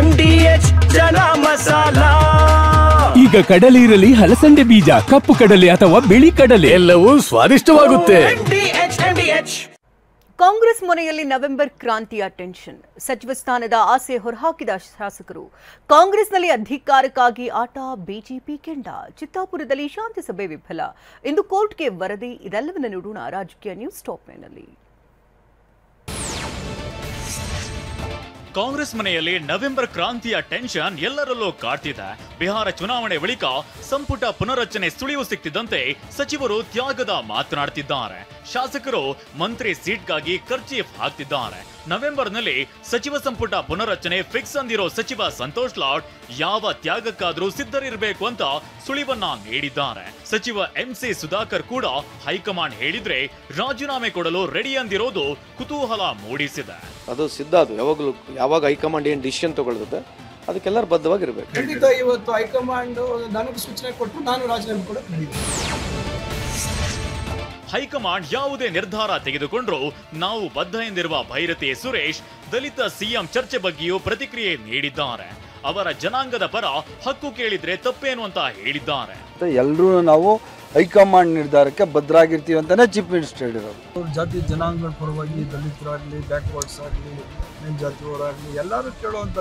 MDH ಜನ ಮಸಾಲಾ. ಈಗ ಕಡಲೆ ಇರಲಿ, ಹಲಸಂಡೆ ಬೀಜ, ಕಪ್ಪು ಕಡಲೆ ಅಥವಾ ಬಿಳಿ ಕಡಲೆ, ಎಲ್ಲವೂ ಸ್ವಾದಿಷ್ಟವಾಗುತ್ತೆ. ಕಾಂಗ್ರೆಸ್ ಮನೆಯಲ್ಲಿ ನವೆಂಬರ್ ಕ್ರಾಂತಿಯ ಟೆನ್ಷನ್. ಸಚಿವ ಸ್ಥಾನದ ಆಸೆ ಹೊರಹಾಕಿದ ಶಾಸಕರು. ಕಾಂಗ್ರೆಸ್ನಲ್ಲಿ ಅಧಿಕಾರಕ್ಕಾಗಿ ಆಟ, ಬಿಜೆಪಿ ಕೆಂಡ. ಚಿತ್ತಾಪುರದಲ್ಲಿ ಶಾಂತಿ ಸಭೆ ವಿಫಲ. ಇಂದು ಕೋರ್ಟ್ಗೆ ವರದಿ. ಇದೆಲ್ಲವನ್ನ ನೋಡೋಣ ರಾಜಕೀಯ ನ್ಯೂಸ್ ಟಾಪ್ ನಲ್ಲಿ. ಕಾಂಗ್ರೆಸ್ ಮನೆಯಲ್ಲಿ ನವೆಂಬರ್ ಕ್ರಾಂತಿಯ ಟೆನ್ಷನ್ ಎಲ್ಲರಲ್ಲೂ ಕಾಡ್ತಿದೆ. ಬಿಹಾರ ಚುನಾವಣೆ ಬಳಿಕ ಸಂಪುಟ ಪುನರಚನೆ ಸುಳಿವು ಸಿಕ್ತಿದ್ದಂತೆ ಸಚಿವರು ತ್ಯಾಗದ ಮಾತನಾಡ್ತಿದ್ದಾರೆ. ಶಾಸಕರು ಮಂತ್ರಿ ಸೀಟ್ಗಾಗಿ ಕರ್ಚೀಫ್ ಹಾಕ್ತಿದ್ದಾರೆ. ನವೆಂಬರ್ನಲ್ಲಿ ಸಚಿವ ಸಂಪುಟ ಪುನರಚನೆ ಫಿಕ್ಸ್ ಅಂದಿರೋ ಸಚಿವ ಸಂತೋಷ್ ಲಾಡ್ ಯಾವ ತ್ಯಾಗಕ್ಕಾದ್ರೂ ಸಿದ್ಧರಿರಬೇಕು ಅಂತ ಸುಳಿವನ್ನ ನೀಡಿದ್ದಾರೆ. ಸಚಿವ MC ಸುಧಾಕರ್ ಕೂಡ ಹೈಕಮಾಂಡ್ ಹೇಳಿದ್ರೆ ರಾಜೀನಾಮೆ ಕೊಡಲು ರೆಡಿ ಅಂದಿರೋದು ಕುತೂಹಲ ಮೂಡಿಸಿದೆ. ಅದು ಸಿದ್ಧ, ಅದು ಯಾವಾಗ ಹೈಕಮಾಂಡ್ ಏನು ಡಿಸಿಷನ್ ತಗೊಳ್ತದೆ ಅದಕ್ಕೆಲ್ಲರೂ ಬದ್ಧವಾಗಿರ್ಬೇಕು. ಖಂಡಿತ ಇವತ್ತು ಹೈಕಮಾಂಡ್ ನನಗೆ ಸೂಚನೆ ಕೊಟ್ಟು ನಾನು ರಾಜೀನಾಮೆ ಕೊಡಕ್ಕೆ ರೆಡಿ. ಹೈಕಮಾಂಡ್ ಯಾವುದೇ ನಿರ್ಧಾರ ತೆಗೆದುಕೊಂಡ್ರೂ ನಾವು ಬದ್ಧ ಎಂದಿರುವ ಭೈರತಿ ಸುರೇಶ್ ದಲಿತ CM ಚರ್ಚೆ ಬಗ್ಗೆಯೂ ಪ್ರತಿಕ್ರಿಯೆ ನೀಡಿದ್ದಾರೆ. ಅವರ ಜನಾಂಗದ ಪರ ಹಕ್ಕು ಕೇಳಿದ್ರೆ ತಪ್ಪೇನು ಅಂತ ಹೇಳಿದ್ದಾರೆ. ಎಲ್ಲರೂ ನಾವು ಹೈಕಮಾಂಡ್ ನಿರ್ಧಾರಕ್ಕೆ ಬದ್ಧರಾಗಿರ್ತೀವಿ ಅಂತಾನೆ ಚೀಫ್ ಮಿನಿಸ್ಟರ್ ಹೇಳಿರೋದು. ಜಾತಿ ಜನಾಂಗಗಳ ಪರವಾಗಿ ದಲಿತರಾಗಲಿ, ಬ್ಯಾಕ್ವರ್ಡ್ಸ್ ಆಗಲಿ, ಮೇಲ್ಜಾತಿಯವರಾಗಲಿ ಎಲ್ಲರೂ ಕೇಳುವಂತ.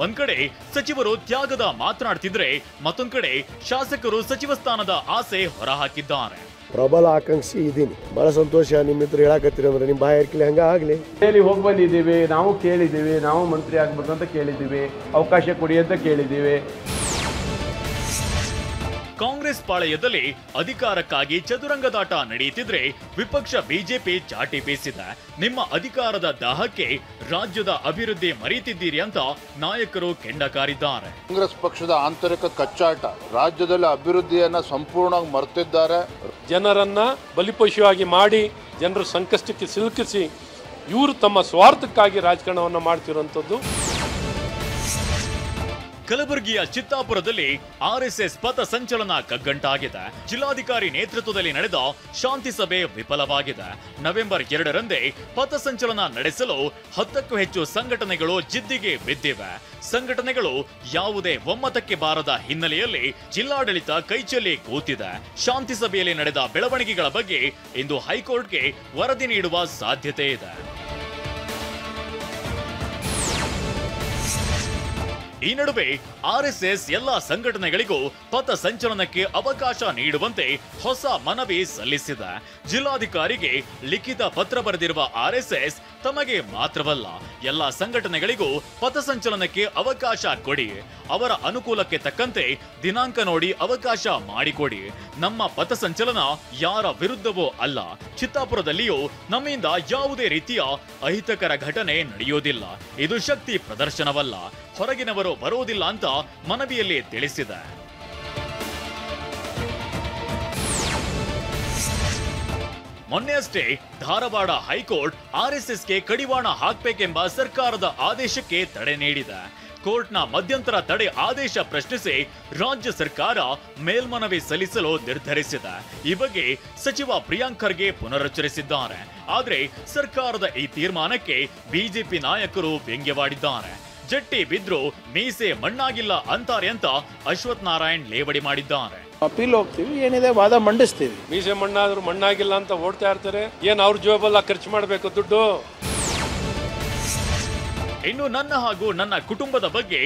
ಒಂದ್ ಕಡೆ ಸಚಿವರು ತ್ಯಾಗದ ಮಾತನಾಡ್ತಿದ್ರೆ ಮತ್ತೊಂದ್ ಕಡೆ ಶಾಸಕರು ಸಚಿವ ಸ್ಥಾನದ ಆಸೆ ಹೊರಹಾಕಿದ್ದಾರೆ. ಪ್ರಬಲ ಆಕಾಂಕ್ಷಿ ಇದೀನಿ. ಬಹಳ ಸಂತೋಷ ನಿಮ್ಮ ಇದ್ರು ಹೇಳಕತ್ತೀರಿ ಅಂದ್ರೆ ನಿಮ್ಮ ಬಾಯಿ ಇರ್ಕಲಿ ಹಂಗ ಆಗ್ಲಿ. ಹೋಗಿ ಬಂದಿದ್ದೀವಿ, ನಾವು ಕೇಳಿದ್ದೀವಿ, ನಾವು ಮಂತ್ರಿ ಆಗ್ಬೇಕಂತ ಕೇಳಿದ್ದೀವಿ, ಅವಕಾಶ ಕೊಡಿ ಅಂತ ಕೇಳಿದ್ದೀವಿ. ಕಾಂಗ್ರೆಸ್ ಪಾಳೆಯದಲ್ಲಿ ಅಧಿಕಾರಕ್ಕಾಗಿ ಚದುರಂಗದಾಟ ನಡೆಯುತ್ತಿದ್ರೆ ವಿಪಕ್ಷ ಬಿಜೆಪಿ ಚಾಟಿ ಬೀಸಿದೆ. ನಿಮ್ಮ ಅಧಿಕಾರದ ದಾಹಕ್ಕೆ ರಾಜ್ಯದ ಅಭಿವೃದ್ಧಿ ಮರೀತಿದ್ದೀರಿ ಅಂತ ನಾಯಕರು ಕೆಂಡಕಾರಿದ್ದಾರೆ. ಕಾಂಗ್ರೆಸ್ ಪಕ್ಷದ ಆಂತರಿಕ ಕಚ್ಚಾಟ, ರಾಜ್ಯದಲ್ಲಿ ಅಭಿವೃದ್ಧಿಯನ್ನ ಸಂಪೂರ್ಣವಾಗಿ ಮರೆತಿದ್ದಾರೆ. ಜನರನ್ನ ಬಲಿಪಶುವಾಗಿ ಮಾಡಿ ಜನರ ಸಂಕಷ್ಟಕ್ಕೆ ಸಿಲುಕಿಸಿ ಇವರು ತಮ್ಮ ಸ್ವಾರ್ಥಕ್ಕಾಗಿ ರಾಜಕಾರಣವನ್ನು ಮಾಡ್ತಿರುವಂಥದ್ದು. ಕಲಬುರಗಿಯ ಚಿತ್ತಾಪುರದಲ್ಲಿ RSS ಪಥ ಸಂಚಲನ ಕಗ್ಗಂಟಾಗಿದೆ. ಜಿಲ್ಲಾಧಿಕಾರಿ ನೇತೃತ್ವದಲ್ಲಿ ನಡೆದ ಶಾಂತಿ ಸಭೆ ವಿಫಲವಾಗಿದೆ. ನವೆಂಬರ್ 2ರಂದೇ ಪಥ ಸಂಚಲನ ನಡೆಸಲು 10ಕ್ಕೂ ಹೆಚ್ಚು ಸಂಘಟನೆಗಳು ಜಿದ್ದಿಗೆ ಬಿದ್ದಿವೆ. ಸಂಘಟನೆಗಳು ಯಾವುದೇ ಒಮ್ಮತಕ್ಕೆ ಬಾರದ ಹಿನ್ನೆಲೆಯಲ್ಲಿ ಜಿಲ್ಲಾಡಳಿತ ಕೈಚೆಲ್ಲಿ ಕೂತಿದೆ. ಶಾಂತಿ ಸಭೆಯಲ್ಲಿ ನಡೆದ ಬೆಳವಣಿಗೆಗಳ ಬಗ್ಗೆ ಇಂದು ಹೈಕೋರ್ಟ್ಗೆ ವರದಿ ನೀಡುವ ಸಾಧ್ಯತೆ ಇದೆ. ಈ ನಡುವೆ RSS ಎಲ್ಲ ಸಂಘಟನೆಗಳಿಗೂ ಪಥ ಸಂಚಲನಕ್ಕೆ ಅವಕಾಶ ನೀಡುವಂತೆ ಹೊಸ ಮನವಿ ಸಲ್ಲಿಸಿದೆ. ಜಿಲ್ಲಾಧಿಕಾರಿಗೆ ಲಿಖಿತ ಪತ್ರ ಬರೆದಿರುವ RSS ತಮಗೆ ಮಾತ್ರವಲ್ಲ ಎಲ್ಲ ಸಂಘಟನೆಗಳಿಗೂ ಪಥಸಂಚಲನಕ್ಕೆ ಅವಕಾಶ ಕೊಡಿ, ಅವರ ಅನುಕೂಲಕ್ಕೆ ತಕ್ಕಂತೆ ದಿನಾಂಕ ನೋಡಿ ಅವಕಾಶ ಮಾಡಿಕೊಡಿ. ನಮ್ಮ ಪಥಸಂಚಲನ ಯಾರ ವಿರುದ್ಧವೂ ಅಲ್ಲ. ಚಿತ್ತಾಪುರದಲ್ಲಿಯೂ ನಮ್ಮಿಂದ ಯಾವುದೇ ರೀತಿಯ ಅಹಿತಕರ ಘಟನೆ ನಡೆಯುವುದಿಲ್ಲ. ಇದು ಶಕ್ತಿ ಪ್ರದರ್ಶನವಲ್ಲ, ಹೊರಗಿನವರು ಬರೋದಿಲ್ಲ ಅಂತ ಮನವಿಯಲ್ಲಿ ತಿಳಿಸಿದೆ. ಮೊನ್ನೆಯಷ್ಟೇ ಧಾರವಾಡ ಹೈಕೋರ್ಟ್ RSSಗೆ ಕಡಿವಾಣ ಹಾಕಬೇಕೆಂಬ ಸರ್ಕಾರದ ಆದೇಶಕ್ಕೆ ತಡೆ ನೀಡಿದೆ. ಕೋರ್ಟ್ನ ಮಧ್ಯಂತರ ತಡೆ ಆದೇಶ ಪ್ರಶ್ನಿಸಿ ರಾಜ್ಯ ಸರ್ಕಾರ ಮೇಲ್ಮನವಿ ಸಲ್ಲಿಸಲು ನಿರ್ಧರಿಸಿದೆ. ಈ ಬಗ್ಗೆ ಸಚಿವ ಪ್ರಿಯಾಂಕ್ ಖರ್ಗೆ ಪುನರುಚ್ಚರಿಸಿದ್ದಾರೆ. ಆದರೆ ಸರ್ಕಾರದ ಈ ತೀರ್ಮಾನಕ್ಕೆ ಬಿಜೆಪಿ ನಾಯಕರು ವ್ಯಂಗ್ಯವಾಡಿದ್ದಾರೆ. ಜಟ್ಟಿ ಬಿದ್ರು ಮೀಸೆ ಮಣ್ಣಾಗಿಲ್ಲ ಅಂತಾರೆ ಅಂತ ಅಶ್ವಥ್ ನಾರಾಯಣ್ ಲೇವಡಿ ಮಾಡಿದ್ದಾರೆ. ಅಪೀಲ್ ಹೋಗ್ತೀವಿ, ಏನಿದೆ ವಾದ ಮಂಡಿಸ್ತೀವಿ. ಮೀಸೆ ಮಣ್ಣಾದ್ರೂ ಮಣ್ಣಾಗಿಲ್ಲ ಅಂತ ಓಡ್ತಾ ಇರ್ತಾರೆ. ಏನ್ ಅವ್ರ ಜೋಬಲ್ಲ ಖರ್ಚು ಮಾಡಬೇಕು ದುಡ್ಡು. ಇನ್ನು ನನ್ನ ಹಾಗೂ ನನ್ನ ಕುಟುಂಬದ ಬಗ್ಗೆ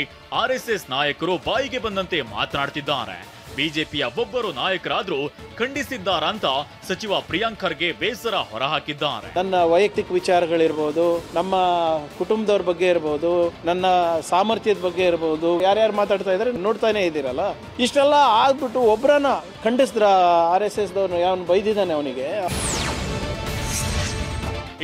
RSS ನಾಯಕರು ಬಾಯಿಗೆ ಬಂದಂತೆ ಮಾತನಾಡ್ತಿದ್ದಾರೆ. ಬಿಜೆಪಿಯ ಒಬ್ಬರು ನಾಯಕರಾದ್ರೂ ಖಂಡಿಸಿದ್ದಾರ ಅಂತ ಸಚಿವ ಪ್ರಿಯಾಂಕ್ ಖರ್ಗೆ ಬೇಸರ ಹೊರಹಾಕಿದ್ದಾರೆ. ನನ್ನ ವೈಯಕ್ತಿಕ ವಿಚಾರಗಳಿರ್ಬೋದು, ನಮ್ಮ ಕುಟುಂಬದವ್ರ ಬಗ್ಗೆ ಇರ್ಬೋದು, ನನ್ನ ಸಾಮರ್ಥ್ಯದ ಬಗ್ಗೆ ಇರ್ಬೋದು, ಯಾರ್ಯಾರು ಮಾತಾಡ್ತಾ ಇದ್ದಾರೆ ನೋಡ್ತಾನೆ ಇದ್ದೀರಲ್ಲ. ಇಷ್ಟೆಲ್ಲ ಆಗ್ಬಿಟ್ಟು ಒಬ್ಬರನ್ನ ಖಂಡಿಸಿದ್ರ RSS ದವನು ಯಾವನು ಬೈದಿದ್ದಾನೆ ಅವನಿಗೆ.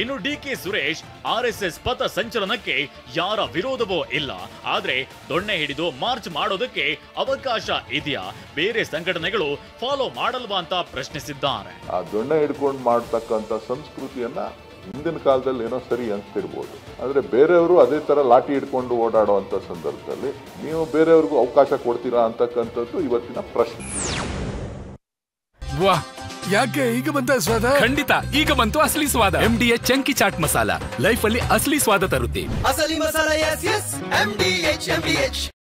ಇನ್ನು DK ಸುರೇಶ್ RSS ಪಥ ಸಂಚಲನಕ್ಕೆ ಯಾರ ವಿರೋಧವೋ ಇಲ್ಲ, ಆದ್ರೆ ದೊಣ್ಣೆ ಹಿಡಿದು ಮಾರ್ಚ್ ಮಾಡೋದಕ್ಕೆ ಅವಕಾಶ ಇದೆಯಾ, ಬೇರೆ ಸಂಘಟನೆಗಳು ಫಾಲೋ ಮಾಡಲ್ವಾ ಅಂತ ಪ್ರಶ್ನಿಸಿದ್ದಾರೆ. ಆ ದೊಣ್ಣೆ ಹಿಡ್ಕೊಂಡು ಮಾಡ್ತಕ್ಕಂಥ ಸಂಸ್ಕೃತಿಯನ್ನ ಹಿಂದಿನ ಕಾಲದಲ್ಲಿ ಏನೋ ಸರಿ ಅನ್ಸ್ತಿರ್ಬೋದು, ಆದ್ರೆ ಬೇರೆಯವರು ಅದೇ ತರ ಲಾಠಿ ಹಿಡ್ಕೊಂಡು ಓಡಾಡುವಂತ ಸಂದರ್ಭದಲ್ಲಿ ನೀವು ಬೇರೆಯವ್ರಿಗೂ ಅವಕಾಶ ಕೊಡ್ತೀರಾ ಅಂತಕ್ಕಂಥದ್ದು ಇವತ್ತಿನ ಪ್ರಶ್ನೆ. ಯಾಕೆ ಈಗ ಬಂತ ಸ್ವಾದ? ಖಂಡಿತ ಈಗ ಬಂತು ಅಸಲಿ ಸ್ವಾದ. MDH chunky chaat masala life ಅಲ್ಲಿ ಅಸಲಿ ಸ್ವಾದ ತರುತ್ತೆ. ಅಸಲಿ ಮಸಾಲ MDH